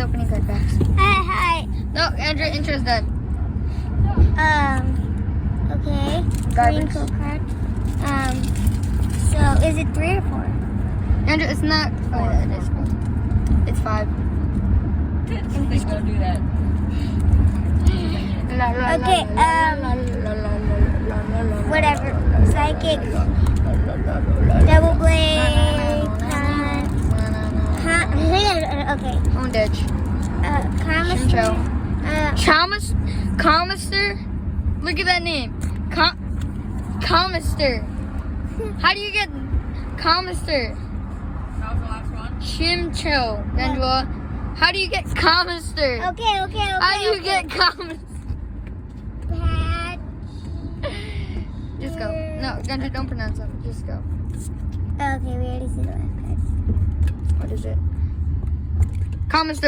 opening card packs. Hi. No, Andrew, intro's done. Okay. Garbage. Green code card. So is it 3 or 4? Andrew, it's not. Oh, yeah, it is. It's 5. They go do that. Okay, whatever. Psychic. Double blade. Okay. Home ditch. Karmaster. Calmister? Look at that name. Calmister. How do you get Calmister? That was the last one. Chimcho, Angela. How do you get Calmister? Okay. How do you get Calmister? Patch. Just go. No, Andrew, don't pronounce them. Just go. Okay, we already see the last card. What is it? Calmister.